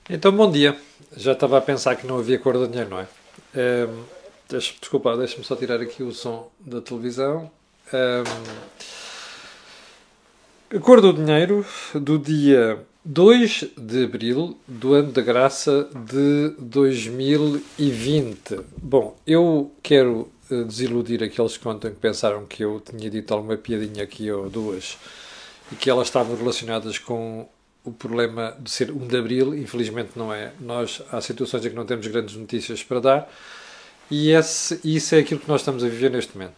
Então, bom dia. Já estava a pensar que não havia cor do dinheiro, não é? Desculpa, deixa-me só tirar aqui o som da televisão. Ehm, a cor do dinheiro do dia 2 de abril do ano da graça de 2020. Bom, eu quero desiludir aqueles que ontem pensaram que eu tinha dito alguma piadinha aqui ou duas e que elas estavam relacionadas com o problema de ser 1 de Abril. Infelizmente não é. Há situações em que não temos grandes notícias para dar e isso é aquilo que nós estamos a viver neste momento.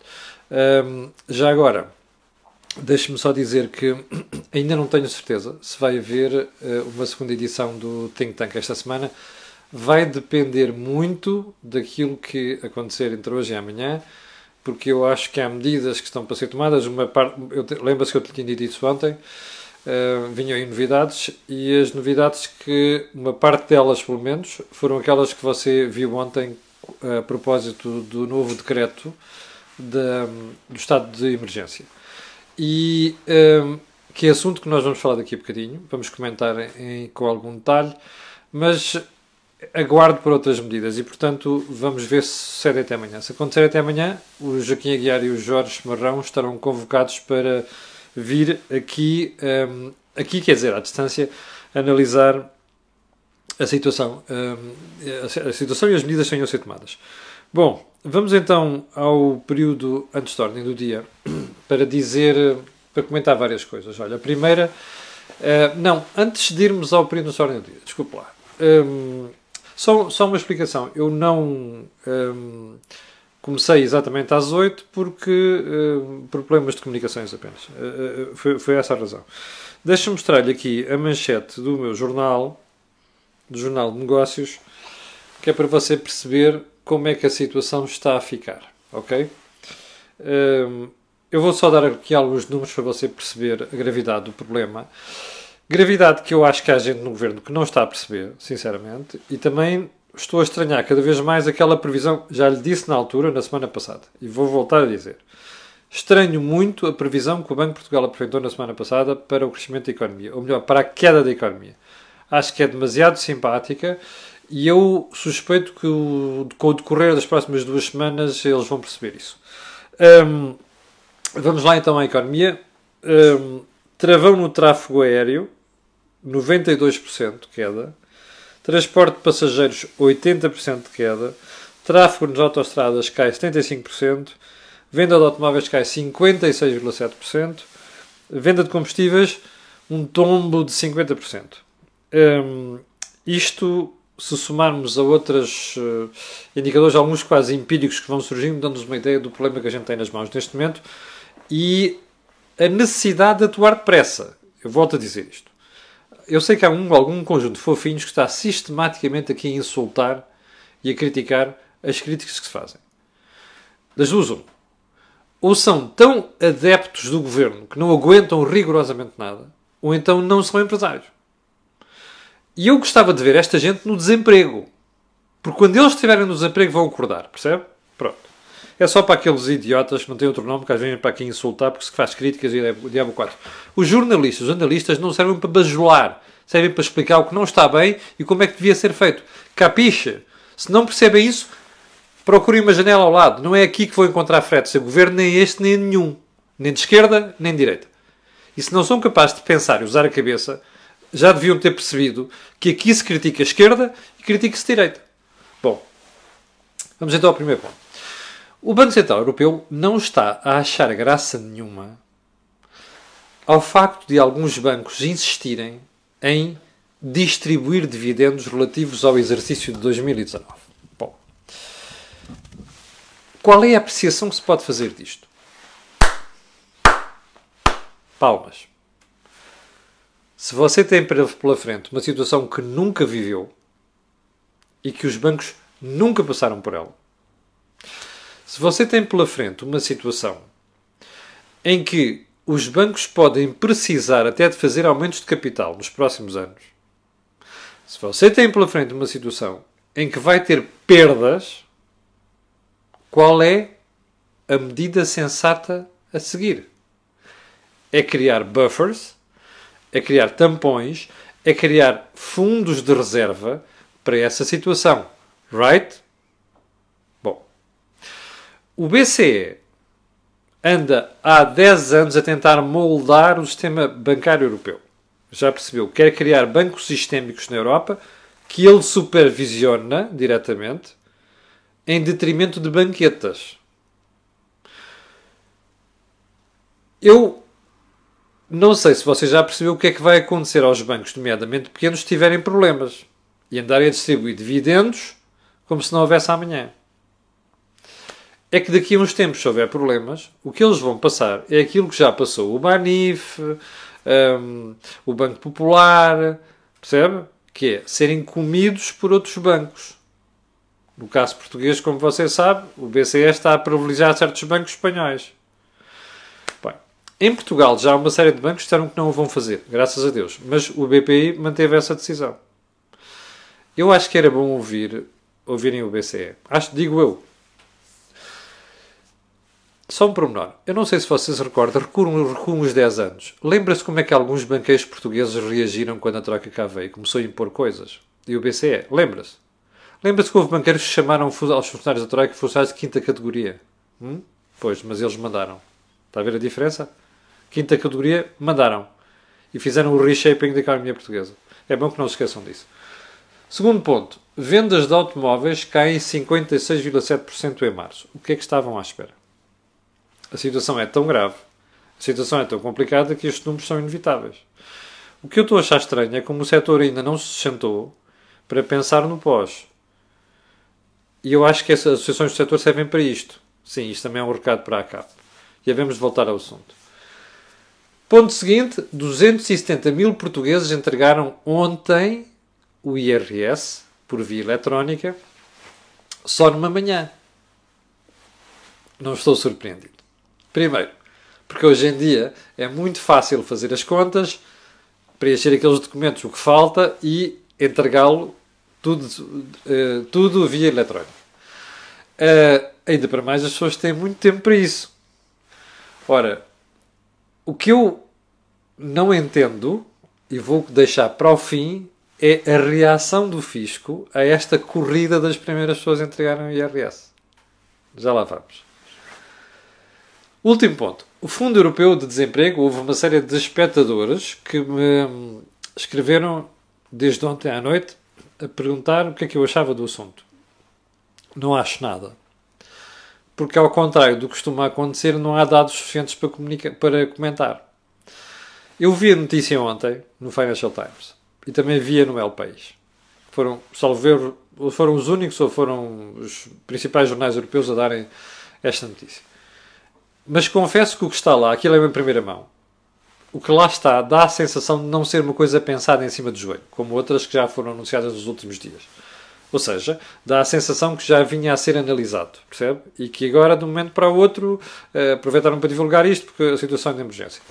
Já agora, deixe-me só dizer que ainda não tenho certeza se vai haver uma segunda edição do Think Tank esta semana. Vai depender muito daquilo que acontecer entre hoje e amanhã, porque eu acho que há medidas que estão para ser tomadas. Lembra-se que eu tinha dito isso ontem. Vinham aí novidades, e as novidades, que uma parte delas pelo menos foram aquelas que você viu ontem a propósito do novo decreto do estado de emergência, e que é assunto que nós vamos falar daqui a bocadinho, vamos comentar com algum detalhe, mas aguardo por outras medidas e, portanto, vamos ver se sucede até amanhã. Se acontecer até amanhã, o Joaquim Aguiar e o Jorge Marrão estarão convocados para vir aqui, quer dizer, à distância, analisar a situação, a situação e as medidas que tenham a ser tomadas. Bom, vamos então ao período antes da ordem do dia para comentar várias coisas. Olha, a primeira, não, antes de irmos ao período antes da ordem do dia, desculpe lá. Só uma explicação. Eu não comecei exatamente às 8 porque por problemas de comunicações apenas. Foi essa a razão. Deixa-me mostrar-lhe aqui a manchete do meu jornal, do Jornal de Negócios, que é para você perceber como é que a situação está a ficar. Ok? Eu vou só dar aqui alguns números para você perceber a gravidade do problema. Gravidade que eu acho que há gente no governo que não está a perceber, sinceramente, e também estou a estranhar cada vez mais aquela previsão. Já lhe disse na altura, na semana passada, e vou voltar a dizer. Estranho muito a previsão que o Banco de Portugal apresentou na semana passada para o crescimento da economia, ou melhor, para a queda da economia. Acho que é demasiado simpática e eu suspeito que com o decorrer das próximas 2 semanas eles vão perceber isso. Vamos lá então à economia. Travão no tráfego aéreo, 92% de queda. Transporte de passageiros, 80% de queda. Tráfego nas autoestradas cai 75%. Venda de automóveis cai 56,7%. Venda de combustíveis, um tombo de 50%. Isto, se somarmos a outros indicadores, alguns quase empíricos que vão surgindo, dando-nos uma ideia do problema que a gente tem nas mãos neste momento e a necessidade de atuar depressa. Eu volto a dizer isto. Eu sei que há algum conjunto de fofinhos que está sistematicamente aqui a insultar e a criticar as críticas que se fazem. Das duas, uma. Ou são tão adeptos do governo que não aguentam rigorosamente nada, ou então não são empresários. E eu gostava de ver esta gente no desemprego. Porque quando eles estiverem no desemprego vão acordar, percebe? Pronto. É só para aqueles idiotas que não têm outro nome, que às vezes vêm para aqui insultar porque se faz críticas e o diabo 4. Os jornalistas não servem para bajular, servem para explicar o que não está bem e como é que devia ser feito. Capiche? Se não percebem isso, procurem uma janela ao lado. Não é aqui que vão encontrar fretes a governo, nem este nem nenhum. Nem de esquerda, nem de direita. E se não são capazes de pensar e usar a cabeça, já deviam ter percebido que aqui se critica a esquerda e critica-se a direita. Bom, vamos então ao primeiro ponto. O Banco Central Europeu não está a achar graça nenhuma ao facto de alguns bancos insistirem em distribuir dividendos relativos ao exercício de 2019. Bom, qual é a apreciação que se pode fazer disto? Palmas. Se você tem pela frente uma situação que nunca viveu e que os bancos nunca passaram por ela, se você tem pela frente uma situação em que os bancos podem precisar até de fazer aumentos de capital nos próximos anos, se você tem pela frente uma situação em que vai ter perdas, qual é a medida sensata a seguir? É criar buffers, é criar tampões, é criar fundos de reserva para essa situação. Right? Bom, o BCE anda há 10 anos a tentar moldar o sistema bancário europeu. Já percebeu? Quer criar bancos sistémicos na Europa que ele supervisiona diretamente em detrimento de banquetas. Eu não sei se você já percebeu o que é que vai acontecer aos bancos, nomeadamente pequenos, se tiverem problemas e andarem a distribuir dividendos como se não houvesse amanhã. É que daqui a uns tempos, se houver problemas, o que eles vão passar é aquilo que já passou o Banif, o Banco Popular, percebe? Que é serem comidos por outros bancos. No caso português, como você sabe, o BCE está a privilegiar certos bancos espanhóis. Bem, em Portugal já há uma série de bancos que disseram que não o vão fazer, graças a Deus. Mas o BPI manteve essa decisão. Eu acho que era bom ouvirem o BCE. Digo eu. Só um pormenor. Eu não sei se vocês se recordam, recuam uns 10 anos. Lembra-se como é que alguns banqueiros portugueses reagiram quando a Troika cá veio e começou a impor coisas? E o BCE? Lembra-se? Lembra-se que houve banqueiros que chamaram aos funcionários da Troika funcionários de quinta categoria? Pois, mas eles mandaram. Está a ver a diferença? Quinta categoria, mandaram. E fizeram o reshaping da economia portuguesa. É bom que não se esqueçam disso. Segundo ponto. Vendas de automóveis caem 56,7% em março. O que é que estavam à espera? A situação é tão grave, a situação é tão complicada que estes números são inevitáveis. O que eu estou a achar estranho é como o setor ainda não se sentou para pensar no pós. E eu acho que as associações do setor servem para isto. Sim, isto também é um recado para a CAP. E havemos de voltar ao assunto. Ponto seguinte, 270 mil portugueses entregaram ontem o IRS, por via eletrónica, só numa manhã. Não estou surpreendido. Primeiro, porque hoje em dia é muito fácil fazer as contas, preencher aqueles documentos, o que falta, e entregá-lo tudo via eletrónica. Ainda para mais, as pessoas têm muito tempo para isso. Ora, o que eu não entendo, e vou deixar para o fim, é a reação do fisco a esta corrida das primeiras pessoas a entregarem o IRS. Já lá vamos. Último ponto. O Fundo Europeu de Desemprego, houve uma série de espectadores que me escreveram desde ontem à noite a perguntar o que é que eu achava do assunto. Não acho nada. Porque, ao contrário do que costuma acontecer, não há dados suficientes para comentar. Eu vi a notícia ontem no Financial Times e também via no El País. Foram os únicos ou foram os principais jornais europeus a darem esta notícia. Mas confesso que o que está lá, aquilo é em primeira mão. O que lá está dá a sensação de não ser uma coisa pensada em cima do joelho, como outras que já foram anunciadas nos últimos dias. Ou seja, dá a sensação que já vinha a ser analisado, percebe? E que agora, de um momento para o outro, aproveitaram para divulgar isto porque a situação é de emergência.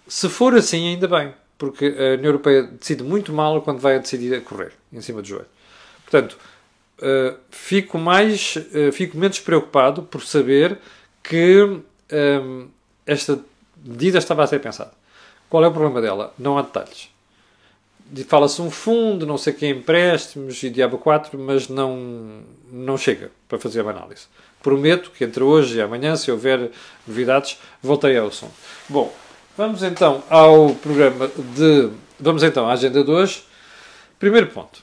Se for assim, ainda bem, porque a União Europeia decide muito mal quando vai a decidir a correr em cima do joelho. Portanto, fico menos preocupado por saber que esta medida estava a ser pensada. Qual é o problema dela? Não há detalhes. Fala-se um fundo, não sei que empréstimos e diabo 4, mas não chega para fazer uma análise. Prometo que entre hoje e amanhã, se houver novidades, voltarei ao assunto. Bom, vamos então Vamos então à agenda de hoje. Primeiro ponto.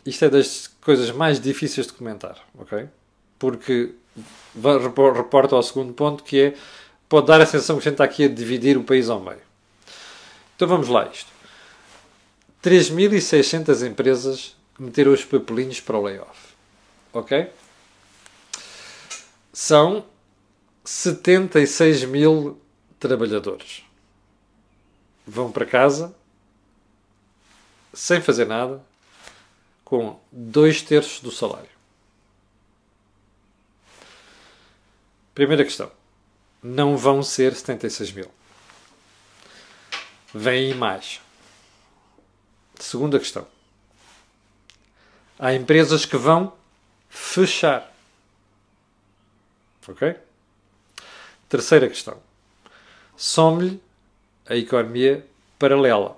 Isto é das coisas mais difíceis de comentar, ok? Porque reporta ao segundo ponto, que é, pode dar a sensação que a gente está aqui a dividir o país ao meio. Então vamos lá isto. 3.600 empresas meteram os papelinhos para o layoff. Ok? São 76 mil trabalhadores. Vão para casa sem fazer nada, com 2/3 do salário. Primeira questão. Não vão ser 76 mil. Vêm mais. Segunda questão. Há empresas que vão fechar. Ok? Terceira questão. Some-lhe a economia paralela.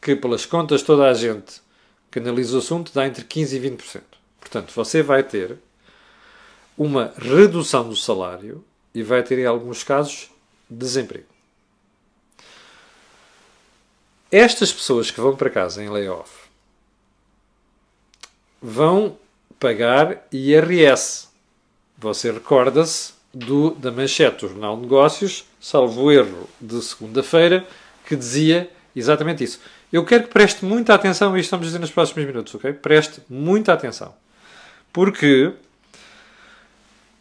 que, pelas contas de toda a gente que analisa o assunto, dá entre 15% e 20%. Portanto, você vai ter uma redução do salário e vai ter, em alguns casos, desemprego. Estas pessoas que vão para casa em layoff vão pagar IRS. Você recorda-se da manchete do Jornal de Negócios, salvo erro, de segunda-feira, que dizia exatamente isso. Eu quero que preste muita atenção a isto, estamos a dizer nos próximos minutos, ok? Preste muita atenção. Porque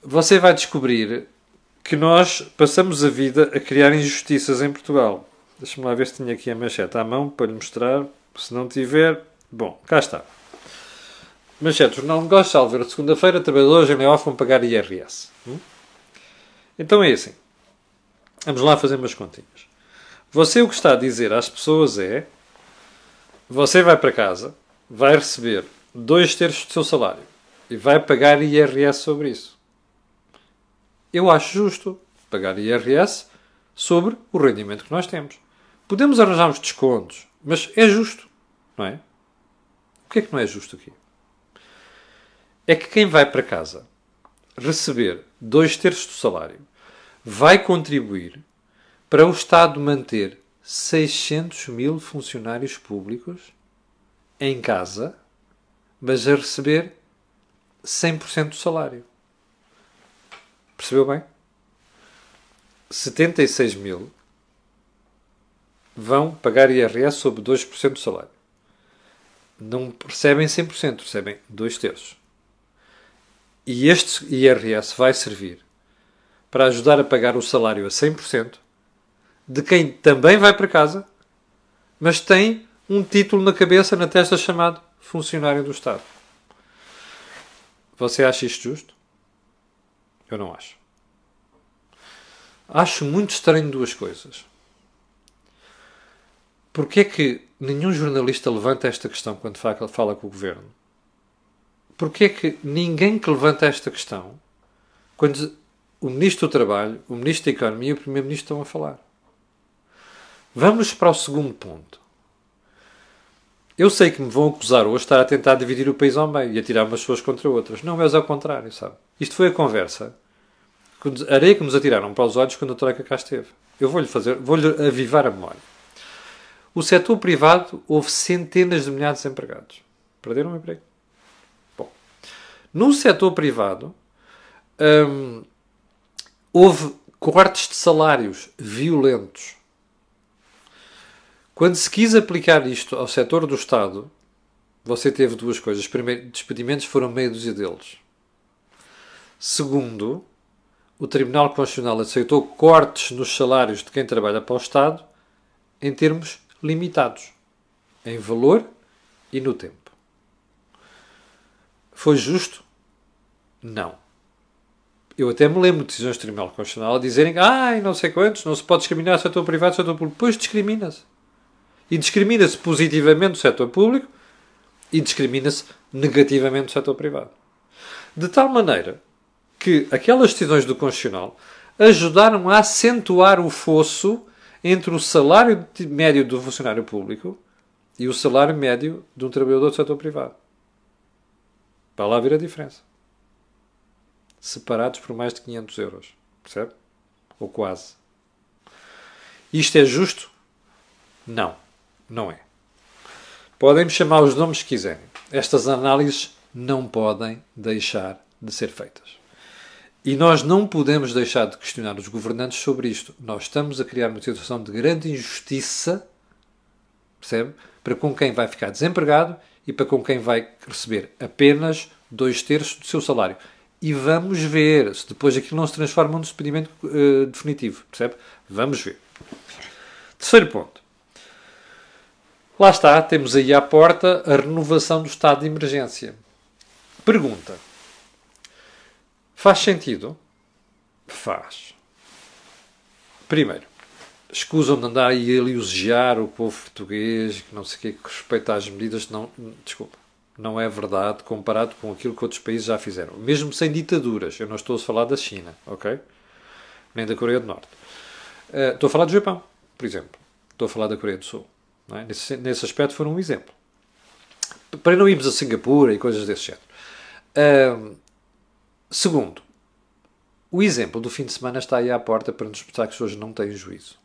você vai descobrir que nós passamos a vida a criar injustiças em Portugal. Deixa-me lá ver se tinha aqui a manchete à mão para lhe mostrar. Se não tiver... Bom, cá está. Manchete, Jornal de Negócios, salvo erro, de segunda-feira, trabalhadores em layoff vão pagar IRS. Então é assim. Vamos lá fazer umas continhas. Você o que está a dizer às pessoas é: você vai para casa, vai receber 2/3 do seu salário e vai pagar IRS sobre isso. Eu acho justo pagar IRS sobre o rendimento que nós temos. Podemos arranjar uns descontos, mas é justo, não é? O que é que não é justo aqui? É que quem vai para casa receber 2/3 do salário vai contribuir para o Estado manter 600 mil funcionários públicos em casa, mas a receber 100% do salário. Percebeu bem? 76 mil vão pagar IRS sobre 2% do salário. Não recebem 100%, recebem 2/3. E este IRS vai servir para ajudar a pagar o salário a 100% de quem também vai para casa, mas tem um título na cabeça, na testa, chamado funcionário do Estado. Você acha isto justo? Eu não acho. Acho muito estranho duas coisas. Porquê é que nenhum jornalista levanta esta questão quando fala com o Governo? Porquê é que ninguém que levanta esta questão, quando o Ministro do Trabalho, o Ministro da Economia e o Primeiro-Ministro estão a falar? Vamos para o segundo ponto. Eu sei que me vão acusar hoje de estar a tentar dividir o país ao meio e a tirar umas pessoas contra outras. Não, mas ao contrário, sabe? Isto foi a conversa, a areia que nos atiraram para os olhos quando a Troika cá esteve. Eu vou-lhe avivar a memória. O setor privado houve centenas de milhares de empregados. Perderam o emprego. Bom, no setor privado houve cortes de salários violentos. Quando se quis aplicar isto ao setor do Estado, você teve duas coisas. Primeiro, despedimentos foram meia dúzia deles. Segundo, o Tribunal Constitucional aceitou cortes nos salários de quem trabalha para o Estado em termos limitados, em valor e no tempo. Foi justo? Não. Eu até me lembro de decisões do Tribunal Constitucional a dizerem não sei quantos, não se pode discriminar o setor privado e o setor público. Pois discrimina-se. E discrimina-se positivamente o setor público e discrimina-se negativamente o setor privado. De tal maneira que aquelas decisões do Constitucional ajudaram a acentuar o fosso entre o salário médio do funcionário público e o salário médio de um trabalhador do setor privado. Vai lá ver a diferença. Separados por mais de 500 euros. Percebe? Ou quase. Isto é justo? Não. Não é. Podem-me chamar os nomes que quiserem. Estas análises não podem deixar de ser feitas. E nós não podemos deixar de questionar os governantes sobre isto. Nós estamos a criar uma situação de grande injustiça, percebe? Para com quem vai ficar desempregado e para com quem vai receber apenas 2/3 do seu salário. E vamos ver se depois aquilo não se transforma num despedimento definitivo, percebe? Vamos ver. Terceiro ponto. Lá está, temos aí à porta a renovação do estado de emergência. Pergunta. Faz sentido? Faz. Primeiro, escusam de andar aí a elogiar o povo português, que não sei o quê, que respeita às medidas. Não, desculpa, não é verdade comparado com aquilo que outros países já fizeram. Mesmo sem ditaduras. Eu não estou a falar da China, ok? Nem da Coreia do Norte. Estou a falar do Japão, por exemplo. Estou a falar da Coreia do Sul. Não é? Nesse aspecto foram um exemplo. Para não irmos a Singapura e coisas desse género. Segundo, o exemplo do fim de semana está aí à porta para nos mostrar que as pessoas não têm juízo.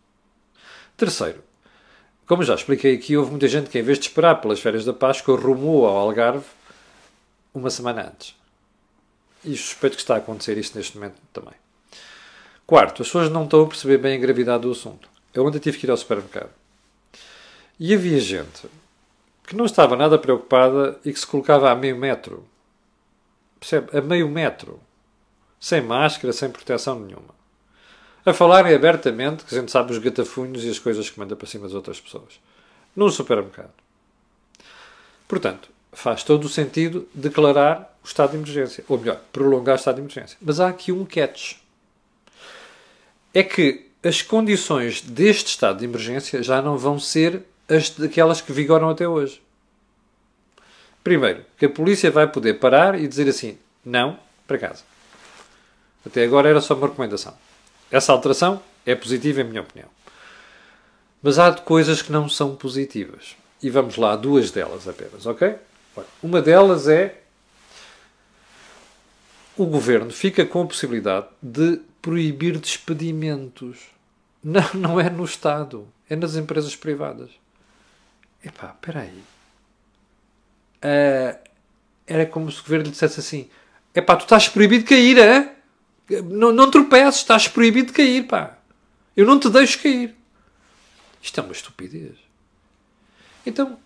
Terceiro, como já expliquei aqui, houve muita gente que, em vez de esperar pelas férias da Páscoa, rumou ao Algarve uma semana antes. E suspeito que está a acontecer isto neste momento também. Quarto, as pessoas não estão a perceber bem a gravidade do assunto. Eu ontem tive que ir ao supermercado. E havia gente que não estava nada preocupada e que se colocava a meio metro. Percebe? A meio metro. Sem máscara, sem proteção nenhuma. A falarem abertamente, que a gente sabe os gatafunhos e as coisas que manda para cima das outras pessoas. No supermercado. Portanto, faz todo o sentido declarar o estado de emergência. Ou melhor, prolongar o estado de emergência. Mas há aqui um catch. É que as condições deste estado de emergência já não vão ser as daquelas que vigoram até hoje. Primeiro, que a polícia vai poder parar e dizer assim, não, para casa. Até agora era só uma recomendação. Essa alteração é positiva, em minha opinião. Mas há coisas que não são positivas. E vamos lá, duas delas apenas, ok? Uma delas é o governo fica com a possibilidade de proibir despedimentos. Não é no Estado, é nas empresas privadas. Epá, espera aí. Era como se o governo lhe dissesse assim, epá, tu estás proibido de cair, é? Não tropeces, estás proibido de cair, pá. Eu não te deixo cair. Isto é uma estupidez. Então,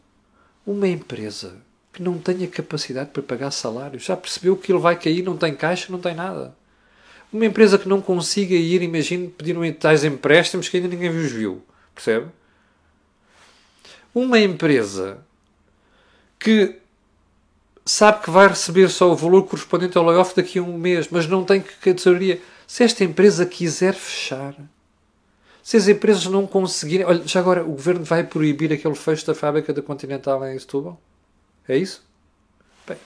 uma empresa que não tenha capacidade para pagar salários, já percebeu que ele vai cair, não tem caixa, não tem nada. Uma empresa que não consiga ir, imagine, pedir tais empréstimos que ainda ninguém vos viu. Percebe? Uma empresa que sabe que vai receber só o valor correspondente ao layoff daqui a um mês, mas não tem que tesouraria. Se esta empresa quiser fechar, se as empresas não conseguirem... Olha, já agora o governo vai proibir aquele fecho da fábrica da Continental em Setúbal? É isso? Bem,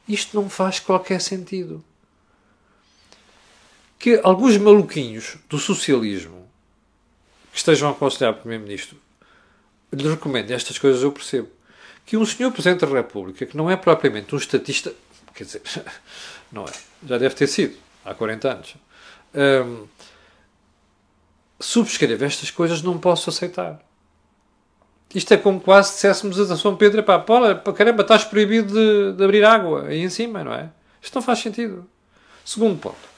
isto não faz qualquer sentido. Que alguns maluquinhos do socialismo que estejam a aconselhar o Primeiro-Ministro lhe recomendem estas coisas, eu percebo. Que um senhor Presidente da República, que não é propriamente um estatista, quer dizer, não é, já deve ter sido, há 40 anos, subscreve estas coisas, não posso aceitar. Isto é como quase disséssemos a São Pedro, pá, caramba, estás proibido de abrir água aí em cima, não é? Isto não faz sentido. Segundo ponto.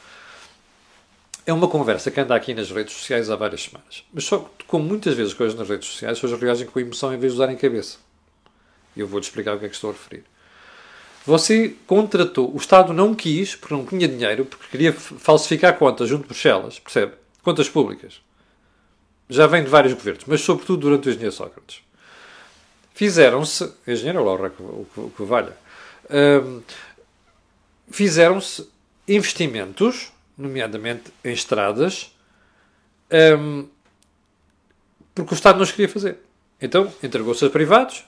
É uma conversa que anda aqui nas redes sociais há várias semanas. Mas só que, como muitas vezes coisas nas redes sociais, as pessoas reagem com emoção em vez de usarem cabeça. E eu vou-te explicar o que é que estou a referir. Você contratou, o Estado não quis, porque não tinha dinheiro, porque queria falsificar contas junto de Bruxelas, percebe? Contas públicas. Já vem de vários governos, mas sobretudo durante o engenheiro Sócrates. Fizeram-se, engenheiro Laura, o que valha, fizeram-se investimentos, nomeadamente em estradas, porque o Estado não os queria fazer. Então, entregou-se a privados,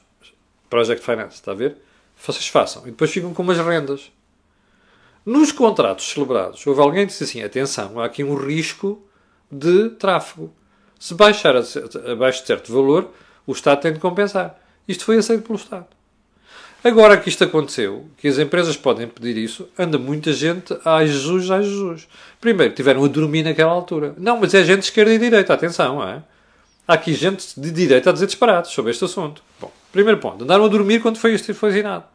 Project Finance, está a ver? Vocês façam. E depois ficam com umas rendas. Nos contratos celebrados, houve alguém que disse assim, atenção, há aqui um risco de tráfego. Se baixar abaixo de certo valor, o Estado tem de compensar. Isto foi aceito pelo Estado. Agora que isto aconteceu, que as empresas podem pedir isso, anda muita gente, ai Jesus, ai Jesus. Primeiro, tiveram a dormir naquela altura. Não, mas é gente de esquerda e direita, atenção, não é? Há aqui gente de direita a dizer disparates sobre este assunto. Bom, primeiro ponto, andaram a dormir quando foi assinado.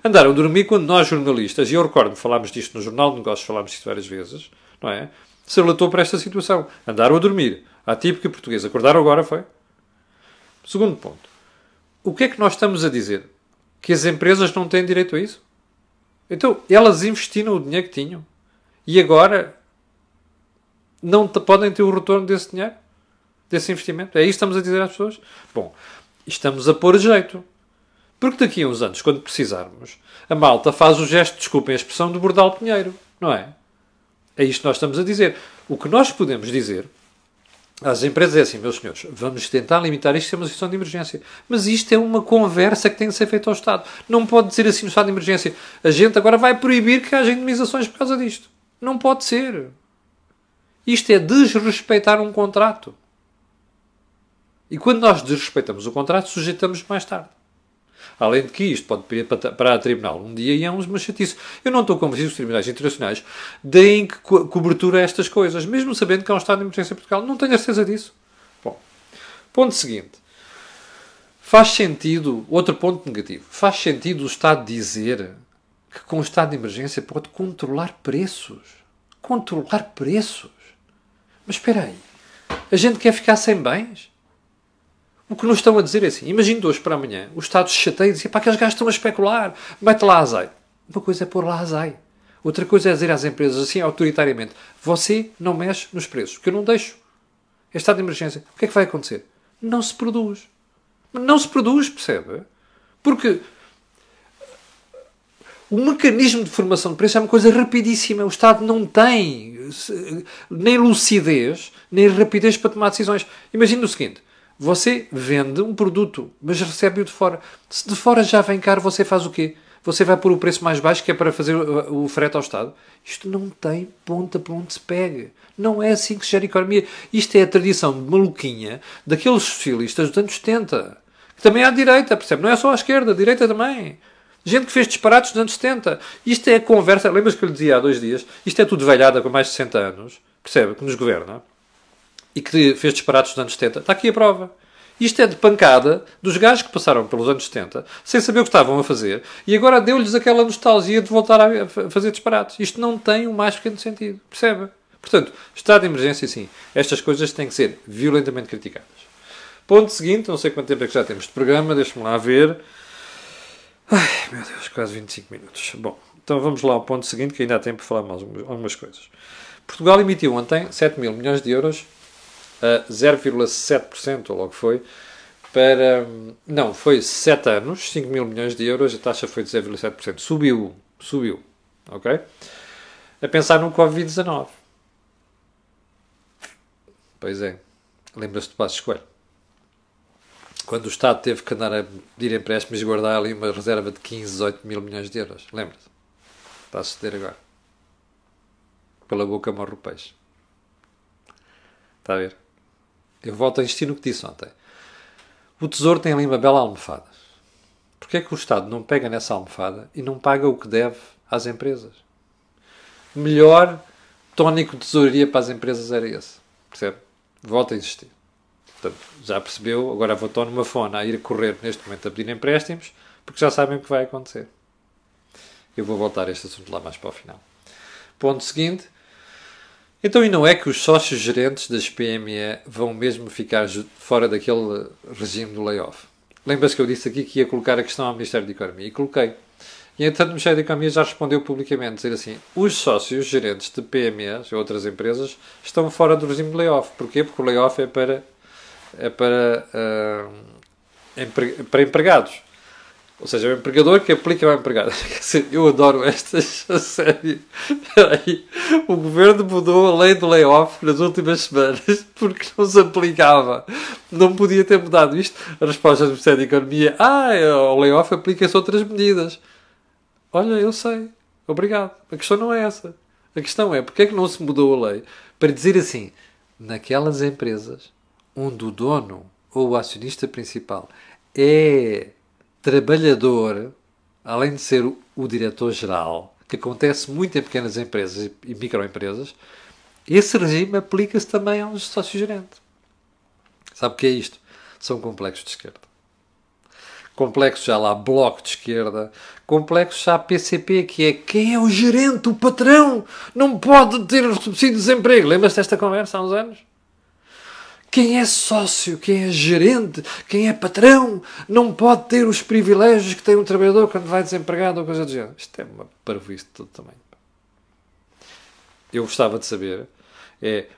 Andaram a dormir quando nós, jornalistas, e eu recordo-me, falámos disto no Jornal de Negócios, falámos disto várias vezes, não é? Se relatou para esta situação. Andaram a dormir. À típica portuguesa. Acordaram agora, foi? Segundo ponto. O que é que nós estamos a dizer? Que as empresas não têm direito a isso? Então, elas investiram o dinheiro que tinham. E agora não podem ter o retorno desse dinheiro? Desse investimento? É isso que estamos a dizer às pessoas? Bom, estamos a pôr jeito. Porque daqui a uns anos, quando precisarmos, a malta faz o gesto, desculpem a expressão, do Bordal Pinheiro. Não é? É isto que nós estamos a dizer. O que nós podemos dizer às empresas é assim, meus senhores, vamos tentar limitar isto, é uma situação de emergência. Mas isto é uma conversa que tem de ser feita ao Estado. Não pode dizer assim no estado de emergência, a gente agora vai proibir que haja indemnizações por causa disto. Não pode ser. Isto é desrespeitar um contrato. E quando nós desrespeitamos o contrato, sujeitamos mais tarde. Além de que isto pode parar a tribunal um dia e é uma chatice. Eu não estou convencido que os tribunais internacionais deem cobertura a estas coisas, mesmo sabendo que há um estado de emergência em Portugal. Não tenho a certeza disso. Bom, ponto seguinte. Faz sentido, outro ponto negativo, faz sentido o Estado dizer que com o estado de emergência pode controlar preços. Controlar preços? Mas espera aí. A gente quer ficar sem bens? O que nos estão a dizer é assim, imagina de hoje para amanhã, o Estado se chateia e diz, pá, aqueles gajos estão a especular, mete lá azeite. Uma coisa é pôr lá azeite. Outra coisa é dizer às empresas, assim, autoritariamente, você não mexe nos preços, porque eu não deixo. É estado de emergência. O que é que vai acontecer? Não se produz. Não se produz, percebe? Porque o mecanismo de formação de preços é uma coisa rapidíssima. O Estado não tem nem lucidez, nem rapidez para tomar decisões. Imagina o seguinte. Você vende um produto, mas recebe-o de fora. Se de fora já vem caro, você faz o quê? Você vai pôr o preço mais baixo, que é para fazer o frete ao Estado. Isto não tem ponta para onde se pegue. Não é assim que se gera a economia. Isto é a tradição maluquinha daqueles socialistas dos anos 70. Que também há direita, percebe? Não é só à esquerda, a direita também. Gente que fez disparates dos anos 70. Isto é a conversa... Lembras que eu lhe dizia há 2 dias? Isto é tudo velhada com mais de 60 anos. Percebe? Que nos governa. E que fez disparates dos anos 70. Está aqui a prova. Isto é de pancada dos gajos que passaram pelos anos 70 sem saber o que estavam a fazer e agora deu-lhes aquela nostalgia de voltar a fazer disparates. Isto não tem o mais pequeno sentido. Percebe? Portanto, estado de emergência, sim. Estas coisas têm que ser violentamente criticadas. Ponto seguinte, não sei quanto tempo é que já temos de programa, deixa-me lá ver. Ai, meu Deus, quase 25 minutos. Bom, então vamos lá ao ponto seguinte, que ainda há tempo para falar mais algumas coisas. Portugal emitiu ontem 7 mil milhões de euros a 0,7%, ou logo foi, para... Não, foi 7 anos, 5 mil milhões de euros, a taxa foi de 0,7%. Subiu, ok? A pensar no Covid-19. Pois é, lembra-se de Passos Coelho. Quando o Estado teve que andar a pedir empréstimos e guardar ali uma reserva de 15, 18 mil milhões de euros. Lembra-se? Está a suceder agora. Pela boca morre o peixe. Está a ver? Eu volto a insistir no que disse ontem. O Tesouro tem ali uma bela almofada. Porquê é que o Estado não pega nessa almofada e não paga o que deve às empresas? O melhor tónico de tesouraria para as empresas era esse. Percebe? Volto a insistir. Portanto, já percebeu, agora vou estar numa fone a ir correr neste momento a pedir empréstimos, porque já sabem o que vai acontecer. Eu vou voltar a este assunto lá mais para o final. Ponto seguinte. Então, e não é que os sócios gerentes das PME vão mesmo ficar fora daquele regime do layoff? Lembra-se que eu disse aqui que ia colocar a questão ao Ministério da Economia? E coloquei. E, entanto, o Ministério da Economia já respondeu publicamente, dizer assim, os sócios gerentes de PMEs e outras empresas estão fora do regime de layoff. Porquê? Porque o layoff é para empregados. Ou seja, é o empregador que aplica ao empregado. Quer dizer, eu adoro estas, a sério. Aí, o governo mudou a lei do layoff nas últimas semanas porque não se aplicava. Não podia ter mudado isto. A resposta do Ministério da Economia, ao layoff aplica-se outras medidas. Olha, eu sei. Obrigado. A questão não é essa. A questão é, porque é que não se mudou a lei para dizer assim, naquelas empresas onde o dono ou o acionista principal é trabalhador, além de ser o diretor-geral, que acontece muito em pequenas empresas e microempresas, esse regime aplica-se também aos sócios-gerentes. Sabe o que é isto? São complexos de esquerda. Complexos já lá Bloco de Esquerda, complexos já PCP, que é quem é o gerente, o patrão, não pode ter subsídio de desemprego. Lembras-te desta conversa há uns anos? Quem é sócio, quem é gerente, quem é patrão, não pode ter os privilégios que tem um trabalhador quando vai desempregado ou coisa do género. Isto é uma parvoíce de todo tamanho. Eu gostava de saber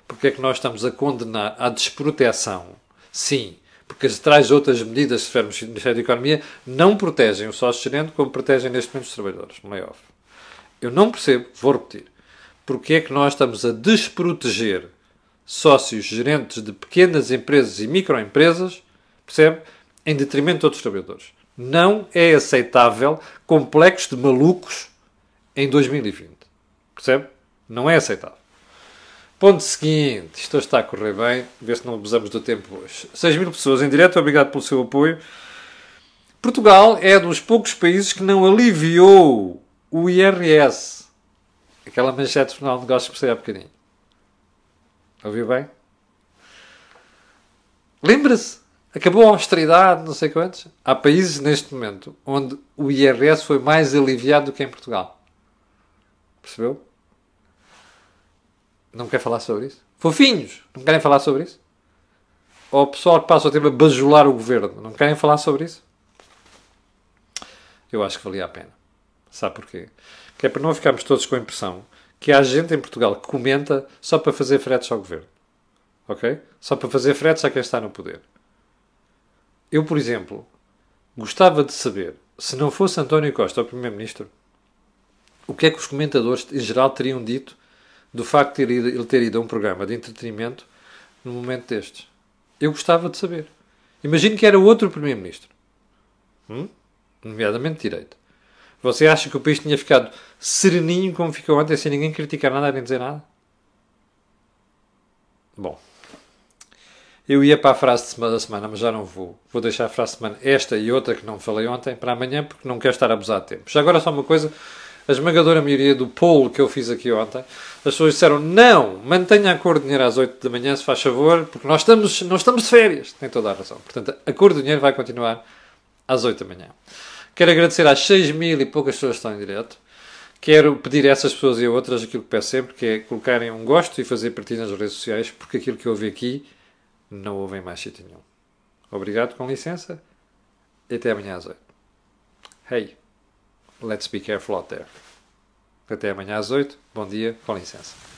porque é que nós estamos a condenar à desproteção. Sim, porque traz outras medidas, se tivermos no Ministério da Economia, não protegem o sócio-gerente como protegem neste momento os trabalhadores, no layoff. Eu não percebo, vou repetir, porque é que nós estamos a desproteger sócios gerentes de pequenas empresas e microempresas, percebe? Em detrimento de outros trabalhadores. Não é aceitável complexos de malucos em 2020. Percebe? Não é aceitável. Ponto seguinte, isto hoje está a correr bem, ver se não abusamos do tempo hoje. 6.000 pessoas em direto, obrigado pelo seu apoio. Portugal é dos poucos países que não aliviou o IRS. Aquela manchete do Jornal de Negócios que percebi há bocadinho. Ouviu bem? Lembra-se? Acabou a austeridade, não sei quantos. Há países neste momento onde o IRS foi mais aliviado do que em Portugal. Percebeu? Não quer falar sobre isso? Fofinhos, não querem falar sobre isso? Ou o pessoal que passa o tempo a bajular o governo, não querem falar sobre isso? Eu acho que valia a pena. Sabe porquê? Que é para não ficarmos todos com a impressão que há gente em Portugal que comenta só para fazer fretes ao governo. Ok? Só para fazer fretes a quem está no poder. Eu, por exemplo, gostava de saber, se não fosse António Costa o Primeiro-Ministro, o que é que os comentadores em geral teriam dito do facto de ele ter ido a um programa de entretenimento num momento destes. Eu gostava de saber. Imagino que era outro Primeiro-Ministro. Nomeadamente direito. Você acha que o país tinha ficado sereninho como ficou ontem, sem ninguém criticar nada nem dizer nada? Bom. Eu ia para a frase da semana, mas já não vou. Vou deixar a frase da semana, esta e outra que não falei ontem, para amanhã, porque não quero estar a abusar de tempo. Já agora só uma coisa. A esmagadora maioria do poll que eu fiz aqui ontem, as pessoas disseram não, mantenha a cor do dinheiro às 8 da manhã, se faz favor, porque nós não estamos de férias. Tem toda a razão. Portanto, a cor do dinheiro vai continuar às 8 da manhã. Quero agradecer às 6.000 e poucas pessoas que estão em direto. Quero pedir a essas pessoas e a outras aquilo que peço sempre, que é colocarem um gosto e fazer partilha nas redes sociais, porque aquilo que eu ouvi aqui não houve em mais sítio nenhum. Obrigado, com licença, e até amanhã às 8. Hey, let's be careful out there. Até amanhã às 8. Bom dia, com licença.